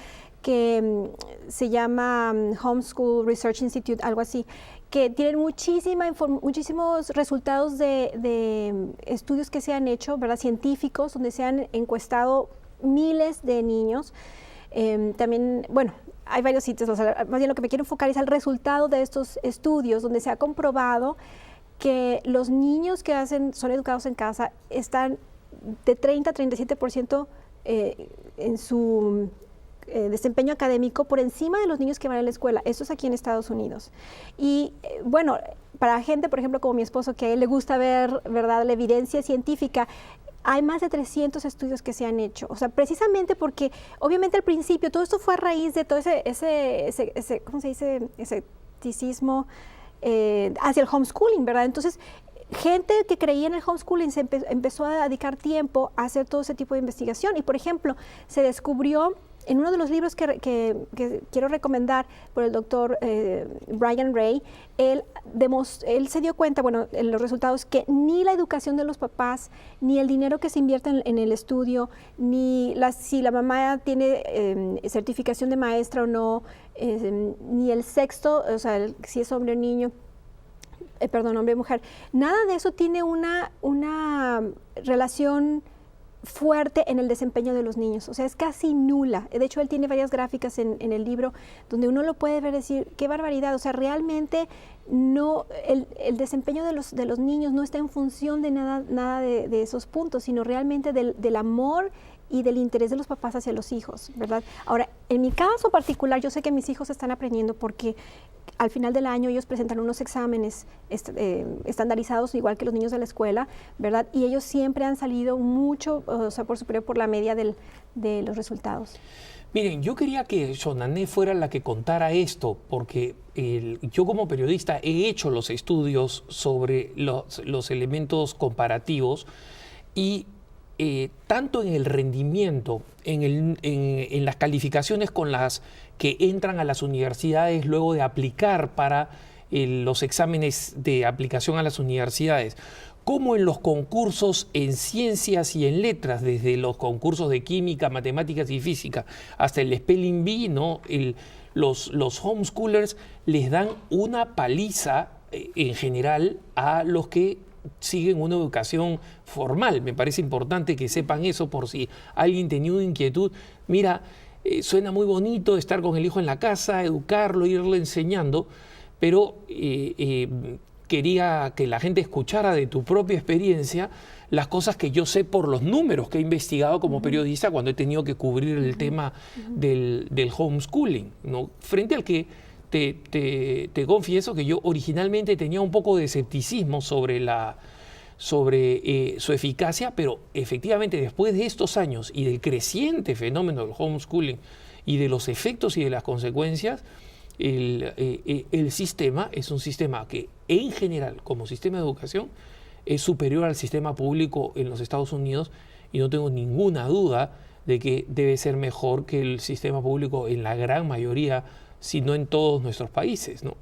que se llama Homeschool Research Institute, algo así, que tienen muchísimos resultados de estudios que se han hecho, ¿verdad? Científicos, donde se han encuestado miles de niños. También, bueno, hay varios sitios, más bien lo que me quiero enfocar es al resultado de estos estudios, donde se ha comprobado que los niños que son educados en casa están de 30 a 37% en su desempeño académico por encima de los niños que van a la escuela. Eso es aquí en Estados Unidos. Y bueno, para gente, por ejemplo, como mi esposo, que a él le gusta ver, ¿verdad?, la evidencia científica, hay más de 300 estudios que se han hecho. O sea, precisamente porque, obviamente, al principio, todo esto fue a raíz de todo ese ¿cómo se dice?, escepticismo hacia el homeschooling, ¿verdad? Entonces, gente que creía en el homeschooling se empezó a dedicar tiempo a hacer todo ese tipo de investigación. Y, por ejemplo, se descubrió en uno de los libros que quiero recomendar por el doctor Brian Ray, él se dio cuenta, bueno, en los resultados, que ni la educación de los papás, ni el dinero que se invierte en el estudio, ni si la mamá tiene certificación de maestra o no, ni el sexo, o sea, si es hombre o niño, hombre o mujer, nada de eso tiene una relación fuerte en el desempeño de los niños, o sea, es casi nula. De hecho, él tiene varias gráficas en el libro donde uno lo puede ver, decir, qué barbaridad, o sea, realmente no, el desempeño de los niños no está en función de nada de esos puntos, sino realmente del amor y del interés de los papás hacia los hijos, ¿verdad? Ahora, en mi caso particular, yo sé que mis hijos están aprendiendo porque al final del año ellos presentan unos exámenes estandarizados, igual que los niños de la escuela, ¿verdad? Y ellos siempre han salido mucho, o sea, por superior por la media de los resultados. Miren, yo quería que Xonané fuera la que contara esto, porque yo como periodista he hecho los estudios sobre los elementos comparativos y tanto en el rendimiento, en las calificaciones con las que entran a las universidades luego de aplicar para los exámenes de aplicación a las universidades, como en los concursos en ciencias y en letras, desde los concursos de química, matemáticas y física, hasta el Spelling Bee, ¿no? Los homeschoolers les dan una paliza en general a los que siguen una educación formal. Me parece importante que sepan eso por si alguien tenía una inquietud. Mira, suena muy bonito estar con el hijo en la casa, educarlo, irle enseñando, pero quería que la gente escuchara de tu propia experiencia las cosas que yo sé por los números que he investigado como periodista cuando he tenido que cubrir el tema del homeschooling, ¿no? Frente al que te confieso que yo originalmente tenía un poco de escepticismo sobre su eficacia, pero efectivamente después de estos años y del creciente fenómeno del homeschooling y de los efectos y de las consecuencias, el sistema es un sistema que en general, como sistema de educación, es superior al sistema público en los Estados Unidos, y no tengo ninguna duda de que debe ser mejor que el sistema público en la gran mayoría, si no en todos nuestros países, ¿no?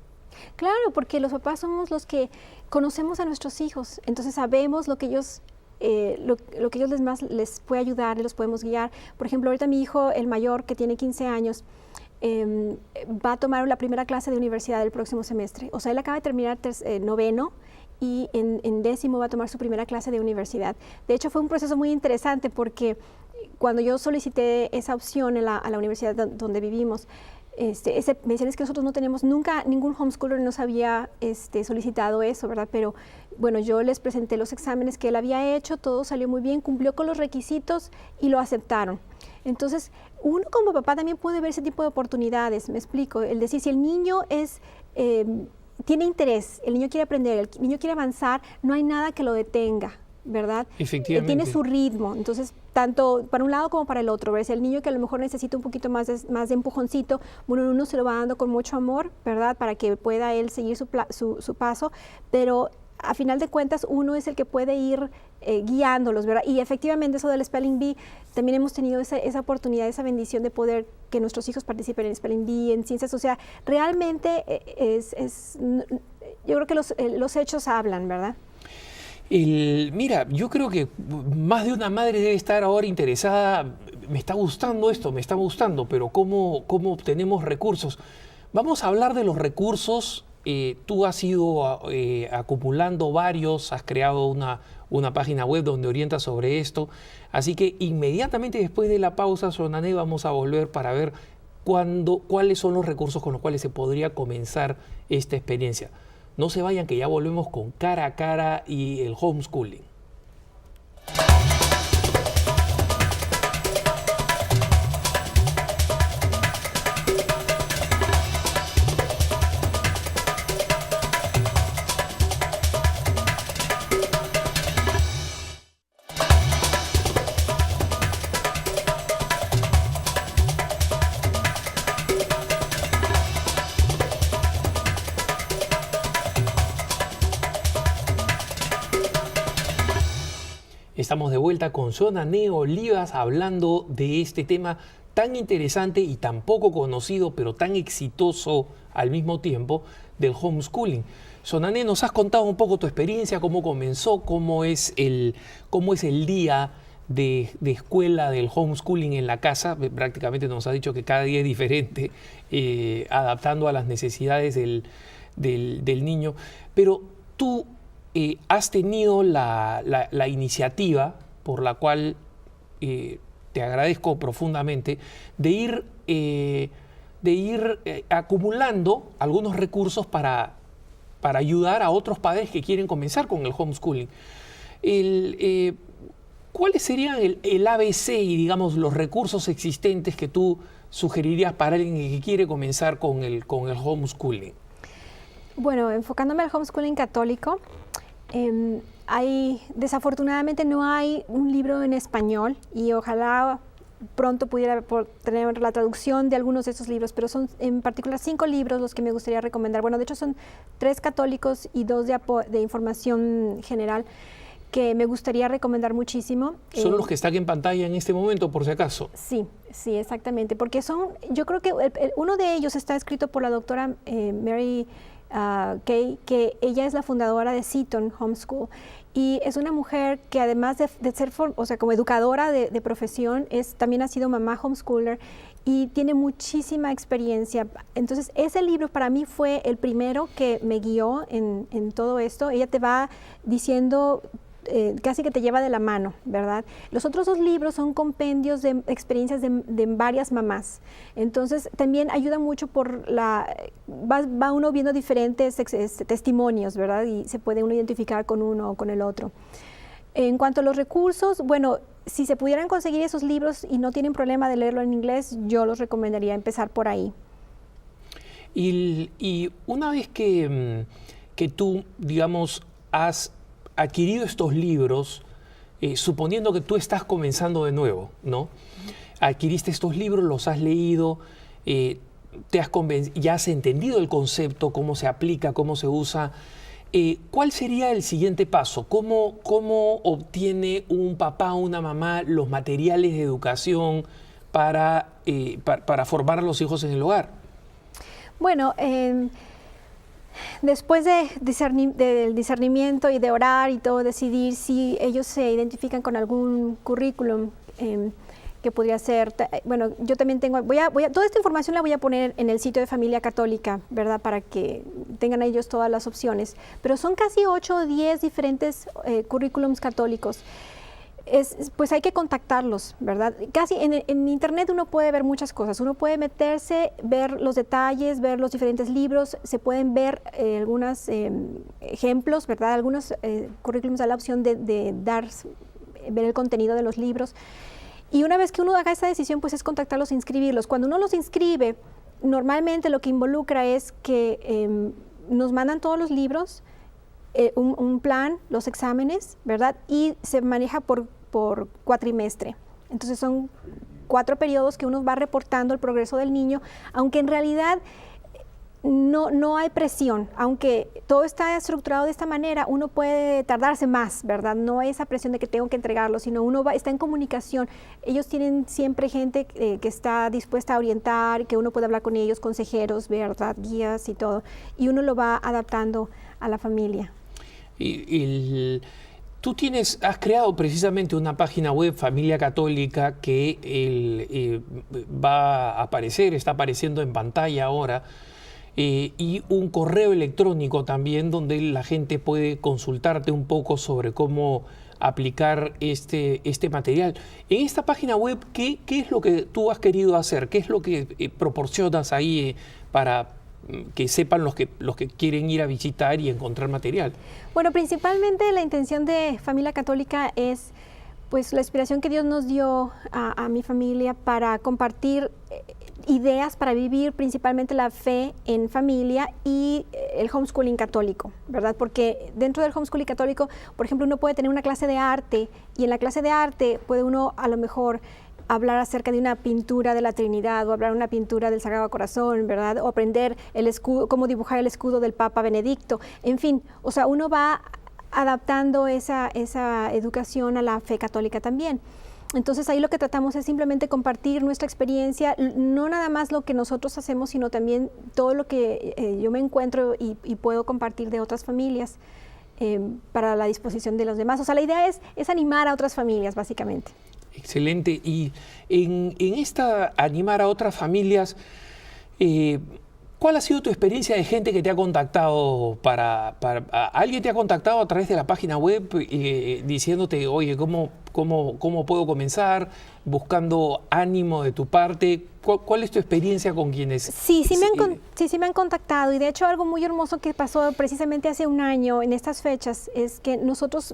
Claro, porque los papás somos los que conocemos a nuestros hijos, entonces sabemos lo que ellos lo que ellos les puede ayudar, los podemos guiar. Por ejemplo, ahorita mi hijo, el mayor, que tiene 15 años, va a tomar la primera clase de universidad el próximo semestre. O sea, él acaba de terminar noveno y en décimo va a tomar su primera clase de universidad. De hecho, fue un proceso muy interesante porque cuando yo solicité esa opción a la universidad donde vivimos, me decían es que nosotros no tenemos, nunca ningún homeschooler nos había solicitado eso, ¿verdad? Pero bueno, yo les presenté los exámenes que él había hecho, todo salió muy bien, cumplió con los requisitos y lo aceptaron. Entonces, uno como papá también puede ver ese tipo de oportunidades, me explico, el decir, si el niño tiene interés, el niño quiere aprender, el niño quiere avanzar, no hay nada que lo detenga, ¿verdad? Efectivamente. Tiene su ritmo, entonces tanto para un lado como para el otro, ¿verdad? Si el niño que a lo mejor necesita un poquito más de empujoncito, bueno, uno se lo va dando con mucho amor, ¿verdad? Para que pueda él seguir su paso, pero a final de cuentas uno es el que puede ir guiándolos, ¿verdad? Y efectivamente eso del Spelling Bee, también hemos tenido esa oportunidad, esa bendición de poder que nuestros hijos participen en Spelling Bee, en ciencias, o sea, realmente yo creo que los hechos hablan, ¿verdad? Mira, yo creo que más de una madre debe estar ahora interesada, me está gustando esto, me está gustando, pero ¿cómo obtenemos recursos? Vamos a hablar de los recursos. Tú has ido acumulando varios, has creado una página web donde orientas sobre esto, así que inmediatamente después de la pausa, Xonané, vamos a volver para ver cuáles son los recursos con los cuales se podría comenzar esta experiencia. No se vayan, que ya volvemos con Cara a Cara y el homeschooling. Estamos de vuelta con Sonané Olivas hablando de este tema tan interesante y tan poco conocido, pero tan exitoso al mismo tiempo, del homeschooling. Sonané, nos has contado un poco tu experiencia, cómo comenzó, cómo es el día de escuela del homeschooling en la casa. Prácticamente nos has dicho que cada día es diferente, adaptando a las necesidades del niño. Pero tú has tenido la iniciativa, por la cual te agradezco profundamente, de ir acumulando algunos recursos para ayudar a otros padres que quieren comenzar con el homeschooling. ¿Cuáles serían el ABC y, digamos, los recursos existentes que tú sugerirías para alguien que quiere comenzar con el homeschooling? Bueno, enfocándome al homeschooling católico, desafortunadamente no hay un libro en español y ojalá pronto pudiera tener la traducción de algunos de esos libros, pero son en particular 5 libros los que me gustaría recomendar. Bueno, de hecho son 3 católicos y 2 de información general que me gustaría recomendar muchísimo. ¿Son los que están en pantalla en este momento, por si acaso? Sí, sí, exactamente, porque yo creo que uno de ellos está escrito por la doctora Mary Kay, que ella es la fundadora de Seton Homeschool, y es una mujer que además de ser, o sea, como educadora de profesión, también ha sido mamá homeschooler y tiene muchísima experiencia. Entonces, ese libro para mí fue el primero que me guió en todo esto. Ella te va diciendo, casi que te lleva de la mano, ¿verdad? Los otros 2 libros son compendios de experiencias de varias mamás. Entonces, también ayuda mucho va uno viendo diferentes testimonios, ¿verdad? Y se puede uno identificar con uno o con el otro. En cuanto a los recursos, bueno, si se pudieran conseguir esos libros y no tienen problema de leerlo en inglés, yo los recomendaría empezar por ahí. Y una vez que tú, digamos, has adquirido estos libros, suponiendo que tú estás comenzando de nuevo, ¿no? Adquiriste estos libros, los has leído, ya has entendido el concepto, cómo se aplica, cómo se usa. ¿Cuál sería el siguiente paso? ¿Cómo obtiene un papá o una mamá los materiales de educación para formar a los hijos en el hogar? Bueno, después del discernimiento y de orar y todo, decidir si ellos se identifican con algún currículum que podría ser, bueno, yo también tengo, toda esta información la voy a poner en el sitio de Familia Católica, ¿verdad? Para que tengan ellos todas las opciones, pero son casi 8 o 10 diferentes currículums católicos. Pues hay que contactarlos, ¿verdad? Casi en internet uno puede ver muchas cosas, uno puede meterse, ver los detalles, ver los diferentes libros, se pueden ver algunos ejemplos, ¿verdad? Algunos currículums da la opción de ver el contenido de los libros. Y una vez que uno haga esa decisión, pues es contactarlos e inscribirlos. Cuando uno los inscribe, normalmente lo que involucra es que nos mandan todos los libros, un plan, los exámenes, ¿verdad? Y se maneja por cuatrimestre. Entonces son 4 periodos que uno va reportando el progreso del niño, aunque en realidad no hay presión. Aunque todo está estructurado de esta manera, uno puede tardarse más, ¿verdad? No hay esa presión de que tengo que entregarlo, sino uno está en comunicación. Ellos tienen siempre gente que está dispuesta a orientar, que uno puede hablar con ellos, consejeros, ¿verdad? Guías y todo. Y uno lo va adaptando a la familia. Tú has creado precisamente una página web, Familia Católica, que va a aparecer, está apareciendo en pantalla ahora, y un correo electrónico también donde la gente puede consultarte un poco sobre cómo aplicar este material. En esta página web, ¿qué es lo que tú has querido hacer? ¿Qué es lo que proporcionas ahí para que sepan los que quieren ir a visitar y encontrar material? Bueno, principalmente la intención de Familia Católica es pues la inspiración que Dios nos dio a mi familia para compartir ideas para vivir principalmente la fe en familia y el homeschooling católico, ¿verdad? Porque dentro del homeschooling católico, por ejemplo, uno puede tener una clase de arte y en la clase de arte puede uno a lo mejor hablar acerca de una pintura de la Trinidad o hablar de una pintura del Sagrado Corazón, ¿verdad? O aprender el escudo, cómo dibujar el escudo del Papa Benedicto. En fin, o sea, uno va adaptando esa educación a la fe católica también. Entonces ahí lo que tratamos es simplemente compartir nuestra experiencia, no nada más lo que nosotros hacemos, sino también todo lo que yo me encuentro y puedo compartir de otras familias para la disposición de los demás. O sea, la idea es animar a otras familias, básicamente. Excelente. Y en esta animar a otras familias, ¿cuál ha sido tu experiencia de gente que te ha contactado alguien te ha contactado a través de la página web diciéndote, oye, ¿cómo puedo comenzar? Buscando ánimo de tu parte. ¿Cuál es tu experiencia con quienes? Sí me han contactado, y de hecho algo muy hermoso que pasó precisamente hace un año en estas fechas es que nosotros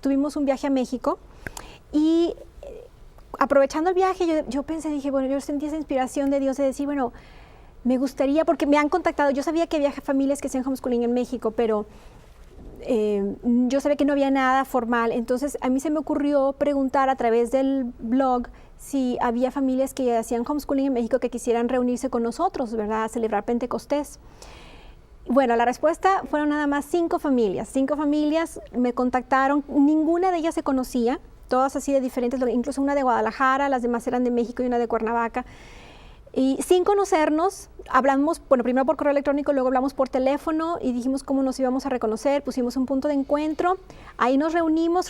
tuvimos un viaje a México y aprovechando el viaje yo pensé, dije, bueno, yo sentí esa inspiración de Dios de decir, bueno, me gustaría, porque me han contactado, yo sabía que había familias que hacían homeschooling en México, pero yo sabía que no había nada formal, entonces a mí se me ocurrió preguntar a través del blog si había familias que hacían homeschooling en México que quisieran reunirse con nosotros, ¿verdad?, a celebrar Pentecostés. Bueno, la respuesta fueron nada más 5 familias. 5 familias me contactaron, ninguna de ellas se conocía, todas así de diferentes, incluso una de Guadalajara, las demás eran de México y una de Cuernavaca. Y sin conocernos, hablamos, bueno, primero por correo electrónico, luego hablamos por teléfono y dijimos cómo nos íbamos a reconocer, pusimos un punto de encuentro, ahí nos reunimos,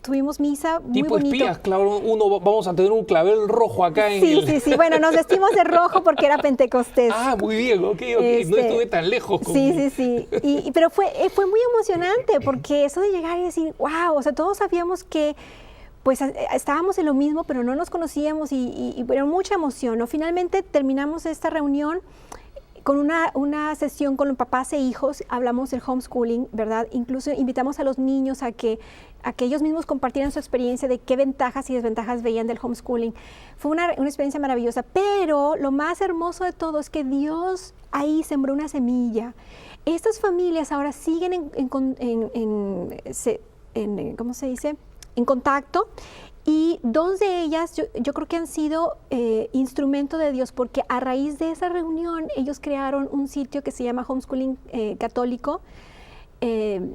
tuvimos misa muy tipo bonito. Espías, claro, vamos a tener un clavel rojo acá en Sí, bueno, nos vestimos de rojo porque era Pentecostés. Ah, muy bien, ok, no estuve tan lejos. Sí, pero fue muy emocionante porque eso de llegar y decir, wow, o sea, todos sabíamos que pues estábamos en lo mismo, pero no nos conocíamos y pero mucha emoción, ¿no? Finalmente terminamos esta reunión con una sesión con los papás e hijos, hablamos del homeschooling, ¿verdad? Incluso invitamos a los niños a que ellos mismos compartieran su experiencia de qué ventajas y desventajas veían del homeschooling. Fue una experiencia maravillosa, pero lo más hermoso de todo es que Dios ahí sembró una semilla. Estas familias ahora siguen ¿cómo se dice?, en contacto, y 2 de ellas yo creo que han sido instrumento de Dios, porque a raíz de esa reunión ellos crearon un sitio que se llama Homeschooling Católico, que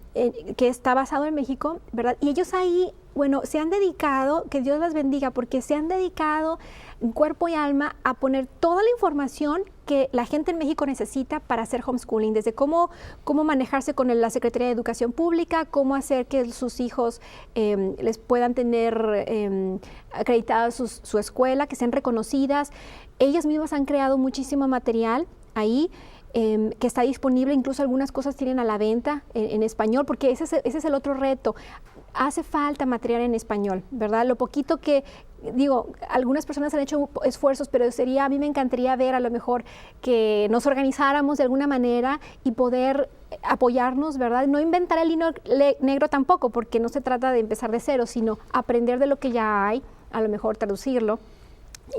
está basado en México, ¿verdad? Y ellos ahí, bueno, se han dedicado, que Dios las bendiga, porque se han dedicado en cuerpo y alma a poner toda la información que la gente en México necesita para hacer homeschooling, desde cómo manejarse con la Secretaría de Educación Pública, cómo hacer que sus hijos les puedan tener acreditada su escuela, que sean reconocidas. Ellas mismas han creado muchísimo material ahí, que está disponible, incluso algunas cosas tienen a la venta en español, porque ese es el otro reto. Hace falta material en español, ¿verdad? Lo poquito que, digo, algunas personas han hecho esfuerzos, pero a mí me encantaría ver a lo mejor que nos organizáramos de alguna manera y poder apoyarnos, ¿verdad? No inventar el hilo negro tampoco, porque no se trata de empezar de cero, sino aprender de lo que ya hay, a lo mejor traducirlo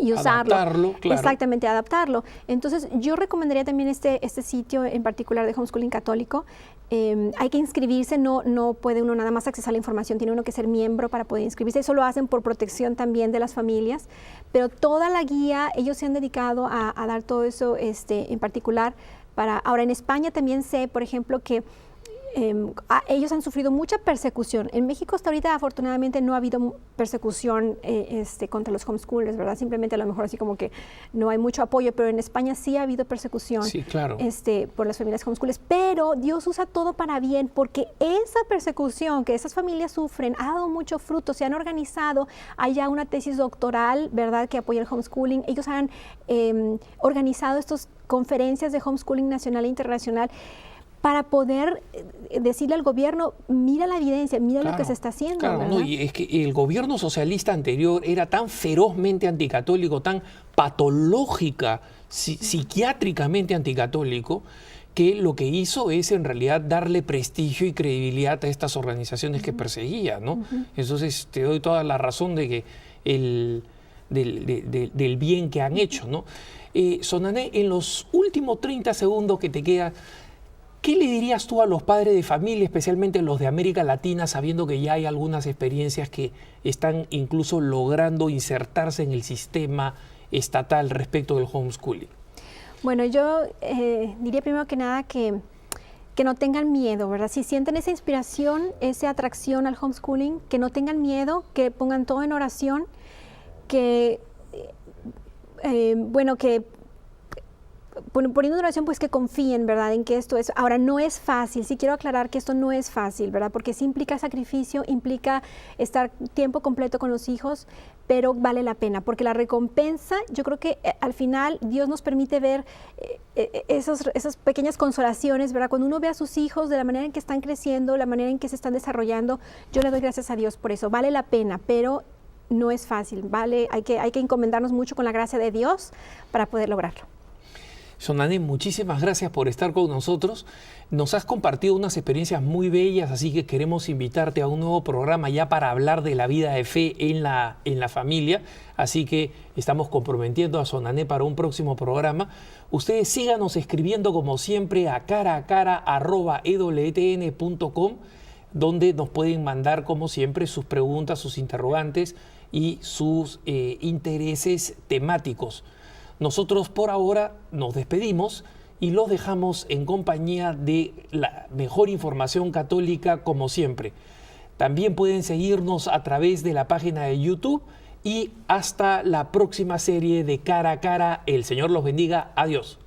y usarlo. Adaptarlo, claro. Exactamente, adaptarlo. Entonces, yo recomendaría también este sitio en particular de Homeschooling Católico. Hay que inscribirse, no puede uno nada más accesar la información, tiene uno que ser miembro para poder inscribirse. Eso lo hacen por protección también de las familias, pero toda la guía, ellos se han dedicado a dar todo eso en particular. Ahora, en España también sé, por ejemplo, que ellos han sufrido mucha persecución. En México hasta ahorita afortunadamente no ha habido persecución contra los homeschoolers, ¿verdad? Simplemente a lo mejor así como que no hay mucho apoyo, pero en España sí ha habido persecución, sí, claro, por las familias homeschoolers. Pero Dios usa todo para bien, porque esa persecución que esas familias sufren ha dado mucho fruto. Se han organizado, hay ya una tesis doctoral, ¿verdad?, que apoya el homeschooling. Ellos han organizado estas conferencias de homeschooling nacional e internacional para poder decirle al gobierno, mira la evidencia, mira lo que se está haciendo. Claro, no, y es que el gobierno socialista anterior era tan ferozmente anticatólico, tan patológica, psiquiátricamente anticatólico, que lo que hizo es en realidad darle prestigio y credibilidad a estas organizaciones que perseguía, ¿no? Entonces te doy toda la razón de que del bien que han hecho, ¿no? Sonané, en los últimos 30 segundos que te queda, ¿qué le dirías tú a los padres de familia, especialmente los de América Latina, sabiendo que ya hay algunas experiencias que están incluso logrando insertarse en el sistema estatal respecto del homeschooling? Bueno, yo diría primero que nada que que no tengan miedo, ¿verdad? Si sienten esa inspiración, esa atracción al homeschooling, que no tengan miedo, que pongan todo en oración, que, que poniendo en oración, pues que confíen, ¿verdad?, en que esto es. Ahora, no es fácil, sí quiero aclarar que esto no es fácil, ¿verdad?, porque sí implica sacrificio, implica estar tiempo completo con los hijos, pero vale la pena, porque la recompensa, yo creo que al final Dios nos permite ver esas pequeñas consolaciones, ¿verdad?, cuando uno ve a sus hijos de la manera en que están creciendo, la manera en que se están desarrollando. Yo le doy gracias a Dios por eso, vale la pena, pero no es fácil, ¿vale? Hay que encomendarnos mucho con la gracia de Dios para poder lograrlo. Sonané, muchísimas gracias por estar con nosotros. Nos has compartido unas experiencias muy bellas, así que queremos invitarte a un nuevo programa ya para hablar de la vida de fe en la familia. Así que estamos comprometiendo a Sonané para un próximo programa. Ustedes síganos escribiendo como siempre a caracara@ewtn.com, donde nos pueden mandar como siempre sus preguntas, sus interrogantes y sus intereses temáticos. Nosotros por ahora nos despedimos y los dejamos en compañía de la mejor información católica como siempre. También pueden seguirnos a través de la página de YouTube y hasta la próxima serie de Cara a Cara. El Señor los bendiga. Adiós.